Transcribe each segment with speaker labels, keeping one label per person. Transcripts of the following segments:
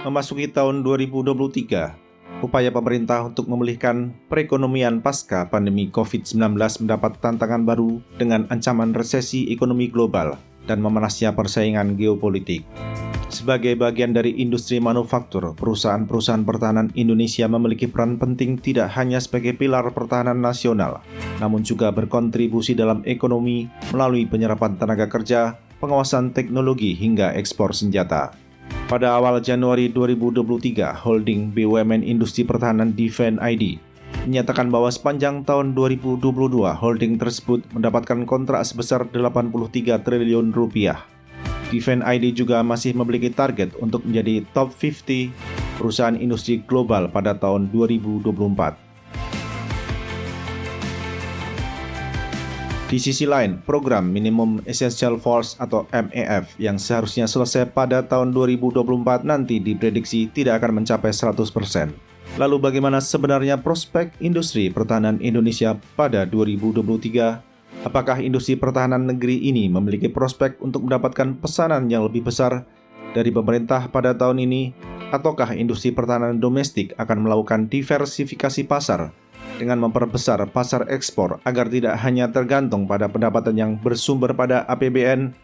Speaker 1: Memasuki tahun 2023, upaya pemerintah untuk memulihkan perekonomian pasca pandemi COVID-19 mendapat tantangan baru dengan ancaman resesi ekonomi global dan memanasnya persaingan geopolitik. Sebagai bagian dari industri manufaktur, perusahaan-perusahaan pertahanan Indonesia memiliki peran penting tidak hanya sebagai pilar pertahanan nasional, namun juga berkontribusi dalam ekonomi melalui penyerapan tenaga kerja, pengawasan teknologi hingga ekspor senjata. Pada awal Januari 2023, holding BUMN Industri Pertahanan Defense ID menyatakan bahwa sepanjang tahun 2022, holding tersebut mendapatkan kontrak sebesar 83 triliun rupiah. Defense ID juga masih memiliki target untuk menjadi top 50 perusahaan industri global pada tahun 2024. Di sisi lain, program Minimum Essential Force atau MEF yang seharusnya selesai pada tahun 2024 nanti diprediksi tidak akan mencapai 100%. Lalu bagaimana sebenarnya prospek industri pertahanan Indonesia pada 2023? Apakah industri pertahanan negeri ini memiliki prospek untuk mendapatkan pesanan yang lebih besar dari pemerintah pada tahun ini? Ataukah industri pertahanan domestik akan melakukan diversifikasi pasar dengan memperbesar pasar ekspor agar tidak hanya tergantung pada pendapatan yang bersumber pada APBN?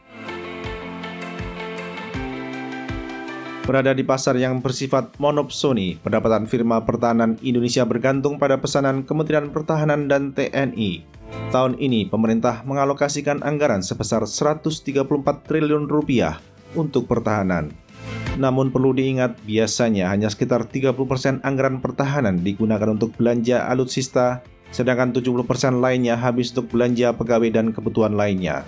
Speaker 1: Berada di pasar yang bersifat monopsoni, pendapatan firma pertahanan Indonesia bergantung pada pesanan Kementerian Pertahanan dan TNI. Tahun ini, pemerintah mengalokasikan anggaran sebesar 134 triliun rupiah untuk pertahanan. Namun perlu diingat, biasanya hanya sekitar 30% anggaran pertahanan digunakan untuk belanja alutsista, sedangkan 70% lainnya habis untuk belanja pegawai dan kebutuhan lainnya.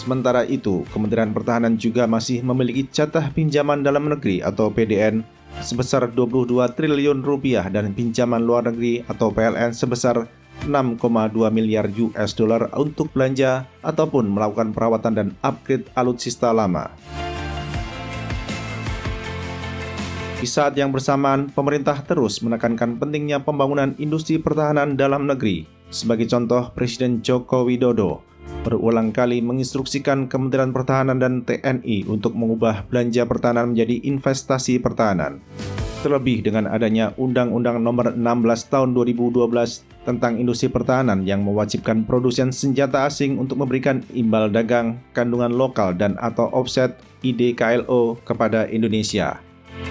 Speaker 1: Sementara itu, Kementerian Pertahanan juga masih memiliki jatah pinjaman dalam negeri atau PDN sebesar 22 triliun rupiah dan pinjaman luar negeri atau PLN sebesar 6,2 miliar US dollar untuk belanja ataupun melakukan perawatan dan upgrade alutsista lama. Di saat yang bersamaan, pemerintah terus menekankan pentingnya pembangunan industri pertahanan dalam negeri. Sebagai contoh, Presiden Joko Widodo berulang kali menginstruksikan Kementerian Pertahanan dan TNI untuk mengubah belanja pertahanan menjadi investasi pertahanan. Terlebih dengan adanya Undang-Undang Nomor 16 Tahun 2012 tentang industri pertahanan yang mewajibkan produsen senjata asing untuk memberikan imbal dagang, kandungan lokal dan atau offset IDKLO kepada Indonesia.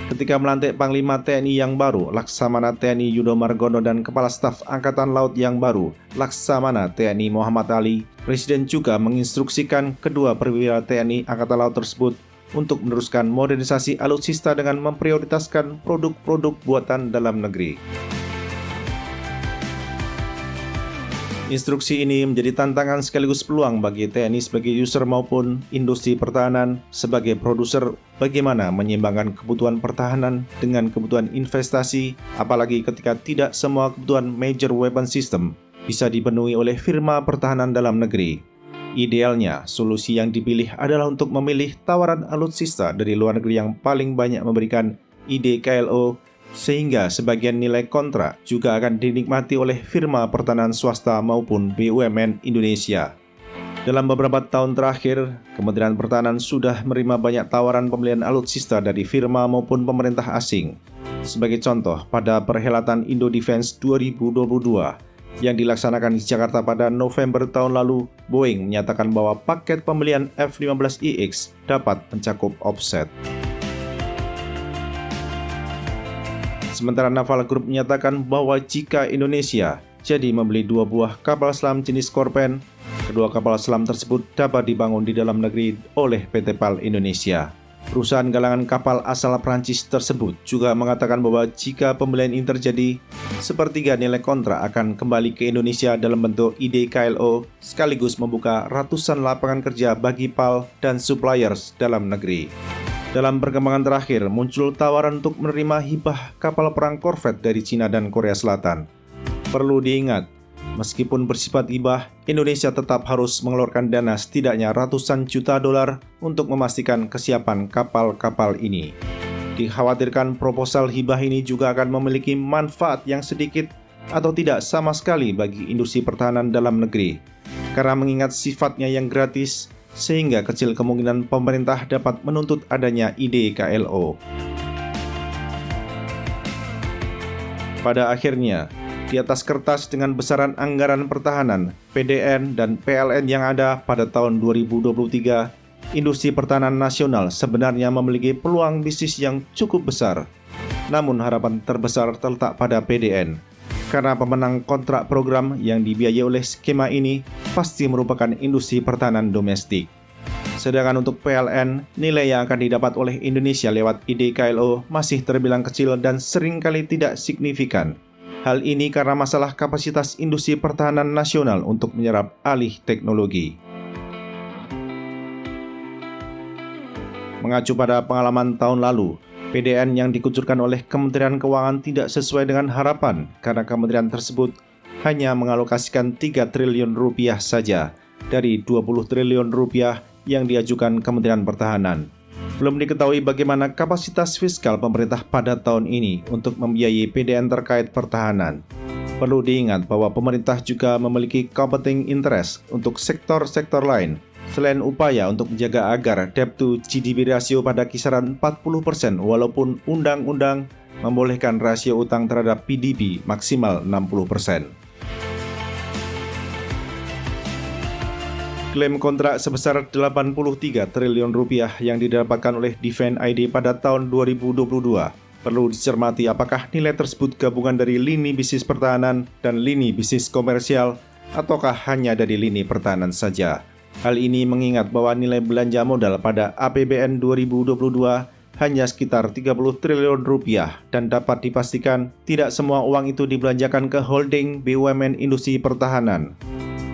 Speaker 1: Ketika melantik Panglima TNI yang baru, Laksamana TNI Yudo Margono dan Kepala Staf Angkatan Laut yang baru, Laksamana TNI Muhammad Ali, Presiden juga menginstruksikan kedua perwira TNI Angkatan Laut tersebut untuk meneruskan modernisasi alutsista dengan memprioritaskan produk-produk buatan dalam negeri. Instruksi ini menjadi tantangan sekaligus peluang bagi TNI sebagai user maupun industri pertahanan sebagai produser bagaimana menyeimbangkan kebutuhan pertahanan dengan kebutuhan investasi, apalagi ketika tidak semua kebutuhan major weapon system bisa dipenuhi oleh firma pertahanan dalam negeri. Idealnya, solusi yang dipilih adalah untuk memilih tawaran alutsista dari luar negeri yang paling banyak memberikan IDKLO, sehingga sebagian nilai kontrak juga akan dinikmati oleh firma pertahanan swasta maupun BUMN Indonesia. Dalam beberapa tahun terakhir, Kementerian Pertahanan sudah menerima banyak tawaran pembelian alutsista dari firma maupun pemerintah asing. Sebagai contoh, pada perhelatan Indo Defense 2022 yang dilaksanakan di Jakarta pada November tahun lalu, Boeing menyatakan bahwa paket pembelian F-15EX dapat mencakup offset. Sementara Naval Group menyatakan bahwa jika Indonesia jadi membeli 2 buah kapal selam jenis Scorpène, kedua kapal selam tersebut dapat dibangun di dalam negeri oleh PT PAL Indonesia. Perusahaan galangan kapal asal Prancis tersebut juga mengatakan bahwa jika pembelian ini terjadi, sepertiga nilai kontrak akan kembali ke Indonesia dalam bentuk IDKLO, sekaligus membuka ratusan lapangan kerja bagi PAL dan suppliers dalam negeri. Dalam perkembangan terakhir, muncul tawaran untuk menerima hibah kapal perang korvet dari Cina dan Korea Selatan. Perlu diingat, meskipun bersifat hibah, Indonesia tetap harus mengeluarkan dana setidaknya ratusan juta dolar untuk memastikan kesiapan kapal-kapal ini. Dikhawatirkan proposal hibah ini juga akan memiliki manfaat yang sedikit atau tidak sama sekali bagi industri pertahanan dalam negeri. Karena mengingat sifatnya yang gratis, sehingga kecil kemungkinan pemerintah dapat menuntut adanya IDKLO. Pada akhirnya, di atas kertas dengan besaran anggaran pertahanan, PDN, dan PLN yang ada pada tahun 2023, industri pertahanan nasional sebenarnya memiliki peluang bisnis yang cukup besar. Namun harapan terbesar terletak pada PDN, karena pemenang kontrak program yang dibiayai oleh skema ini pasti merupakan industri pertahanan domestik. Sedangkan untuk PLN, nilai yang akan didapat oleh Indonesia lewat IDKLO masih terbilang kecil dan seringkali tidak signifikan. Hal ini karena masalah kapasitas industri pertahanan nasional untuk menyerap alih teknologi. Mengacu pada pengalaman tahun lalu, PDN yang dikucurkan oleh Kementerian Keuangan tidak sesuai dengan harapan karena kementerian tersebut hanya mengalokasikan 3 triliun rupiah saja dari 20 triliun rupiah yang diajukan Kementerian Pertahanan. Belum diketahui bagaimana kapasitas fiskal pemerintah pada tahun ini untuk membiayai PDN terkait pertahanan. Perlu diingat bahwa pemerintah juga memiliki competing interest untuk sektor-sektor lain, selain upaya untuk menjaga agar debt to GDP rasio pada kisaran 40% walaupun undang-undang membolehkan rasio utang terhadap PDB maksimal 60%. Klaim kontrak sebesar 83 triliun rupiah yang didapatkan oleh Defense ID pada tahun 2022. Perlu dicermati apakah nilai tersebut gabungan dari lini bisnis pertahanan dan lini bisnis komersial ataukah hanya dari lini pertahanan saja. Hal ini mengingat bahwa nilai belanja modal pada APBN 2022 hanya sekitar 30 triliun rupiah dan dapat dipastikan tidak semua uang itu dibelanjakan ke holding BUMN industri pertahanan.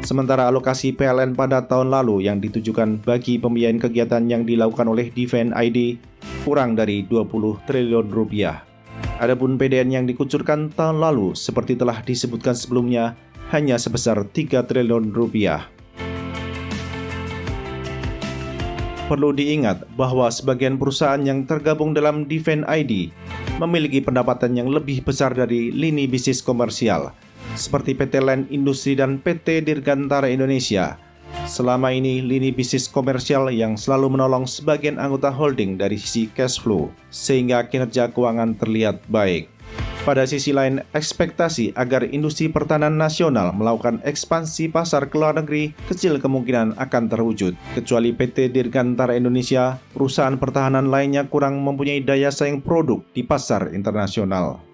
Speaker 1: Sementara alokasi PLN pada tahun lalu yang ditujukan bagi pembiayaan kegiatan yang dilakukan oleh Defense ID kurang dari 20 triliun rupiah. Adapun PDN yang dikucurkan tahun lalu seperti telah disebutkan sebelumnya hanya sebesar 3 triliun rupiah. Perlu diingat bahwa sebagian perusahaan yang tergabung dalam Defense ID memiliki pendapatan yang lebih besar dari lini bisnis komersial, seperti PT Land Industri dan PT Dirgantara Indonesia. Selama ini, lini bisnis komersial yang selalu menolong sebagian anggota holding dari sisi cash flow, sehingga kinerja keuangan terlihat baik. Pada sisi lain, ekspektasi agar industri pertahanan nasional melakukan ekspansi pasar ke luar negeri kecil kemungkinan akan terwujud, kecuali PT Dirgantara Indonesia, perusahaan pertahanan lainnya kurang mempunyai daya saing produk di pasar internasional.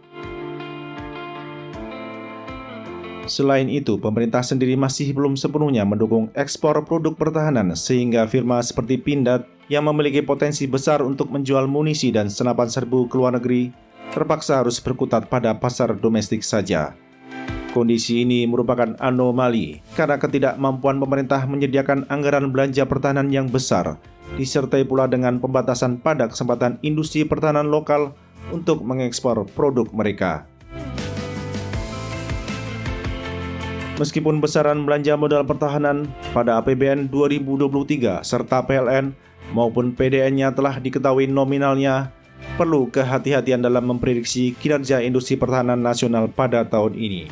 Speaker 1: Selain itu, pemerintah sendiri masih belum sepenuhnya mendukung ekspor produk pertahanan sehingga firma seperti Pindad yang memiliki potensi besar untuk menjual munisi dan senapan serbu ke luar negeri terpaksa harus berkutat pada pasar domestik saja. Kondisi ini merupakan anomali karena ketidakmampuan pemerintah menyediakan anggaran belanja pertahanan yang besar, disertai pula dengan pembatasan pada kesempatan industri pertahanan lokal untuk mengekspor produk mereka. Meskipun besaran belanja modal pertahanan pada APBN 2023 serta PLN maupun PDN-nya telah diketahui nominalnya, perlu kehati-hatian dalam memprediksi kinerja industri pertahanan nasional pada tahun ini.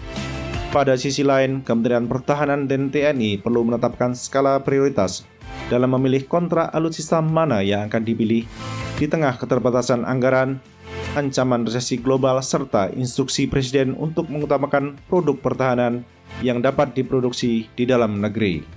Speaker 1: Pada sisi lain, Kementerian Pertahanan dan TNI perlu menetapkan skala prioritas dalam memilih kontrak alutsista mana yang akan dipilih di tengah keterbatasan anggaran, ancaman resesi global, serta instruksi Presiden untuk mengutamakan produk pertahanan yang dapat diproduksi di dalam negeri.